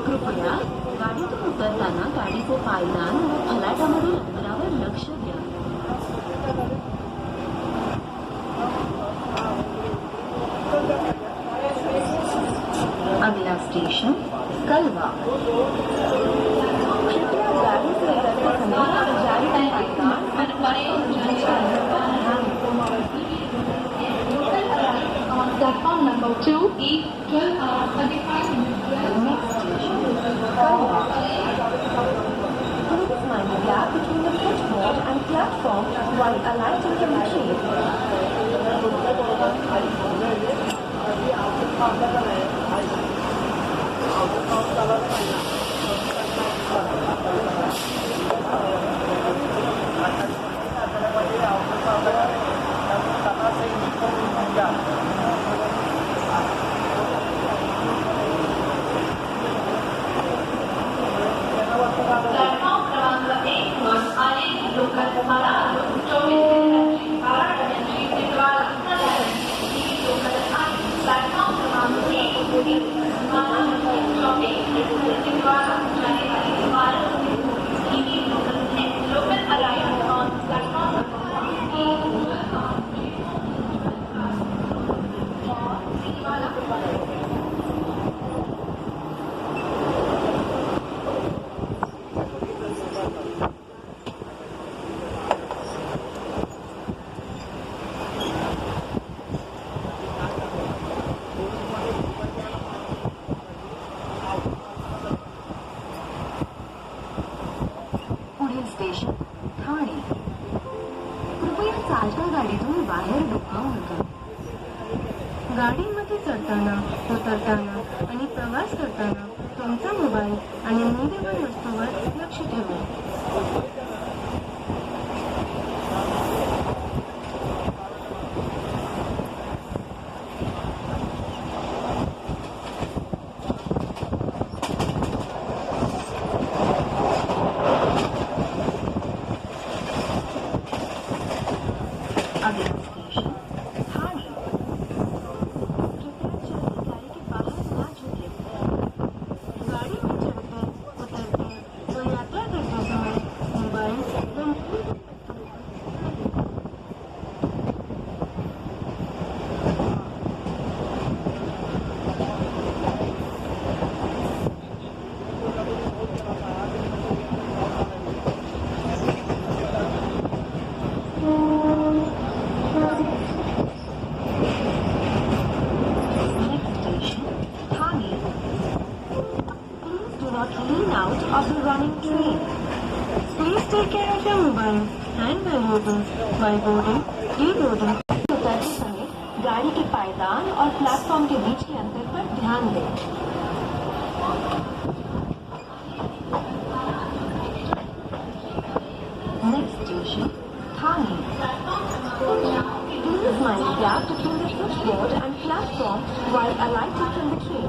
कृपया गाडीतून उतरताना गाडीचे पायदान व फलाटामधील अंतरावर लक्ष द्या. अगला स्टेशन कलवा. कृपया गाड़ी से उतरते समय जारी Platform number 2 is 12 hours 35 minutes. Next station, Kalwa. Please mind the gap between the footboard and platform while alighting from the train. Platform क्रमांक 1 वर अनेक लोकल महाराज 24 महाराज यांची सेवा ही लोकल आहे. प्लॅटफॉर्म क्रमांक 1 वरील महाराज 24 सेवा ही लोकल अराइव्ड ऑन प्लॅटफॉर्म क्रमांक 1. बाहेर डोकं होतं. गाडीमध्ये चढताना, उतरताना आणि प्रवास करताना तुमचा मोबाईल आणि मूल्यवान वस्तूवर लक्ष ठेवा. अगला स्टेशन ठाणे. कृपया चाबी गाड़ी के बाहर ना झूले. गाड़ी में चढ़कर, उतरकर तो यात्रा करते समय मोबाइल व मूल्यवान Next station Thane. Please do not lean out of the running train. Please take care of your mobile hand while boarding, deboarding. उतरते समय गाड़ी के पायदान और प्लेटफॉर्म के बीच के अंतर पर ध्यान दें. Next station Thane. Please mind the gap between the switchboard and platform while alighting from the train.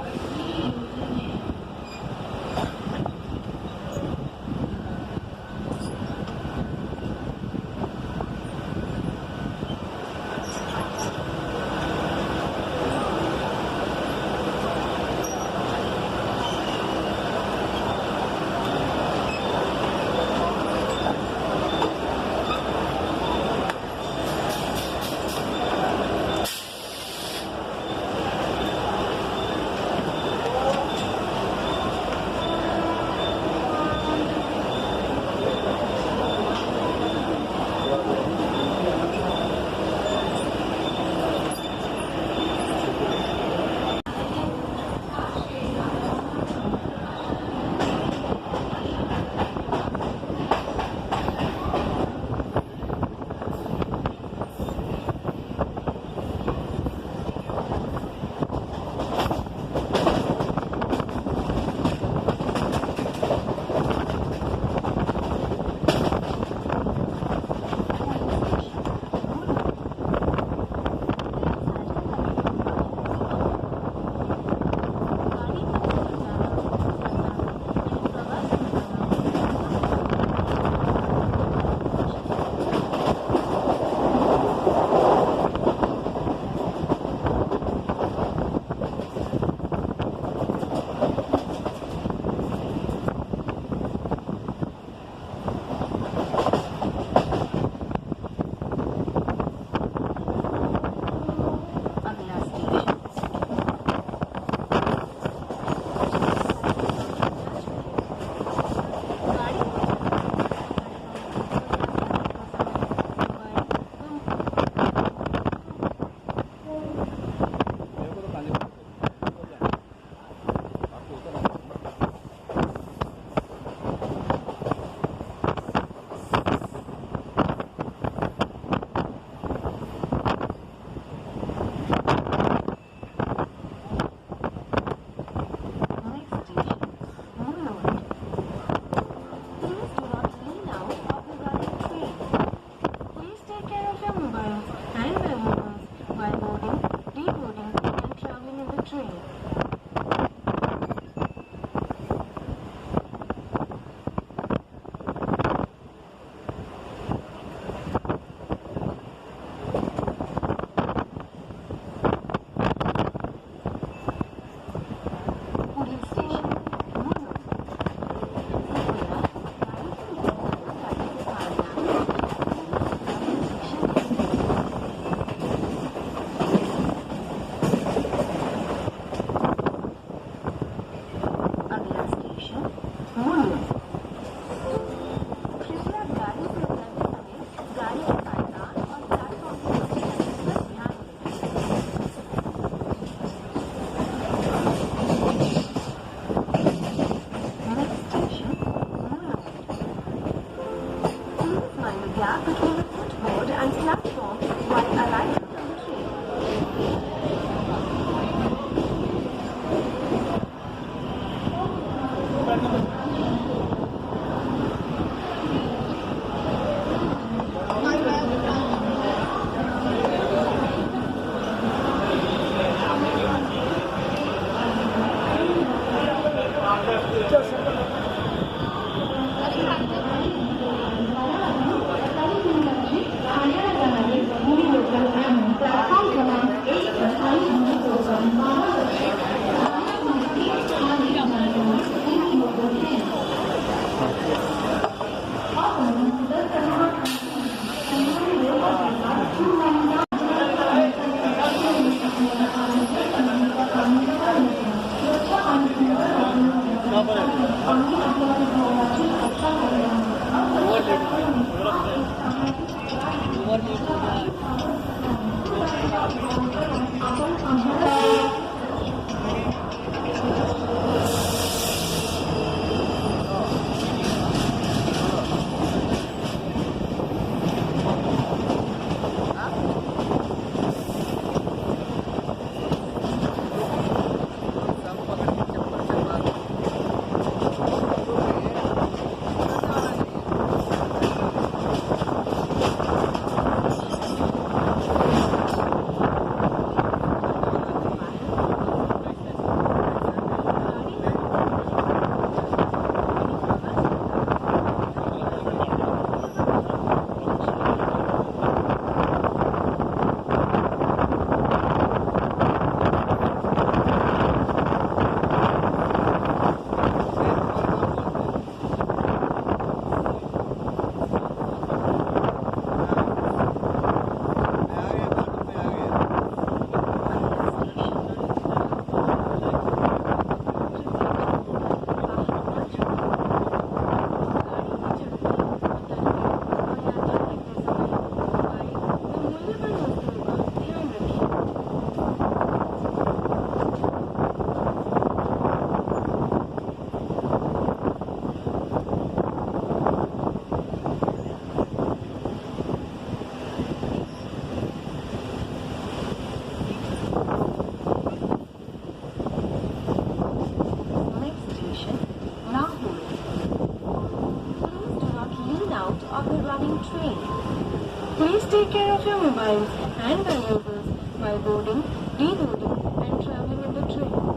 take care of your mobiles and valuables while boarding, deloading, and traveling in the train.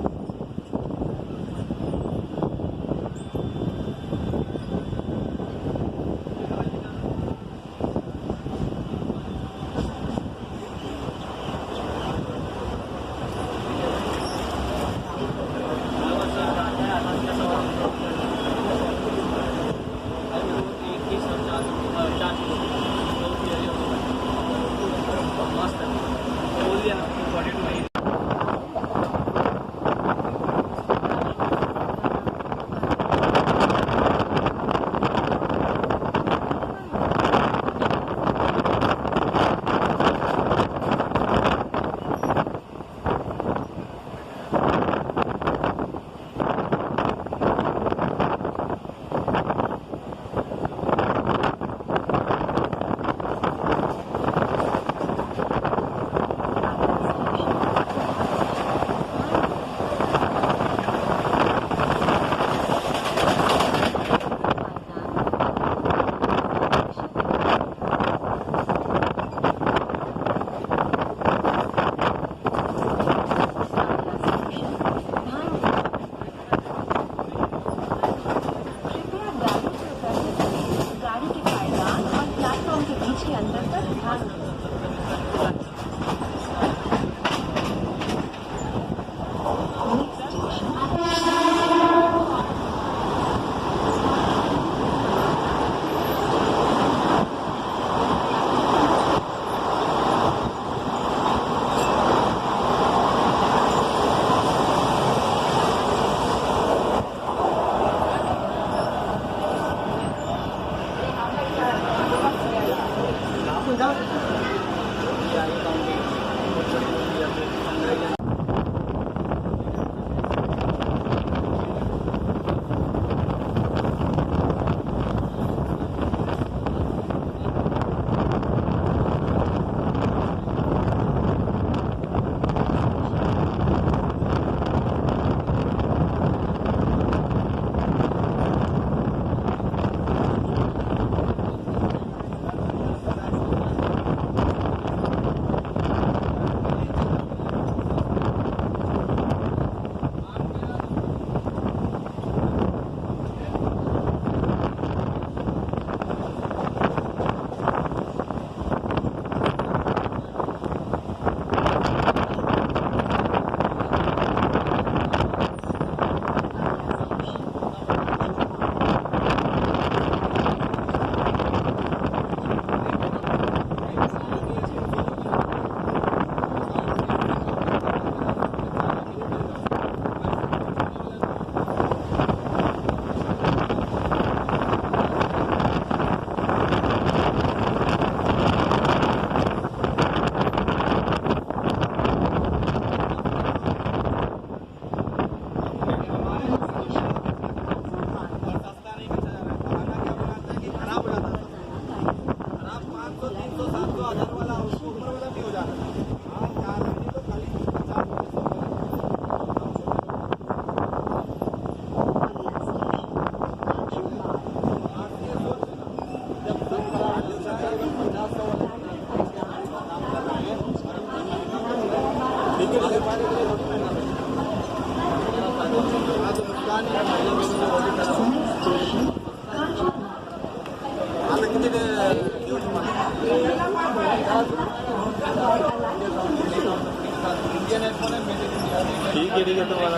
ठीक है तुम्हाला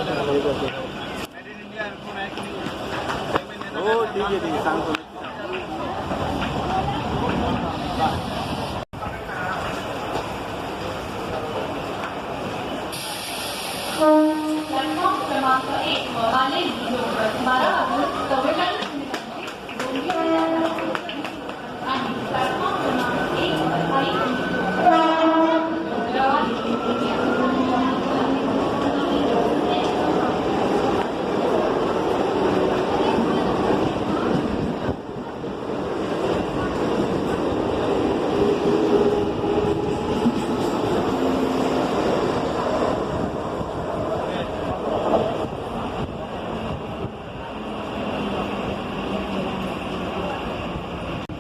हो ठीक आहे सांगतो platform क्रमांक 1 वाले लोक 12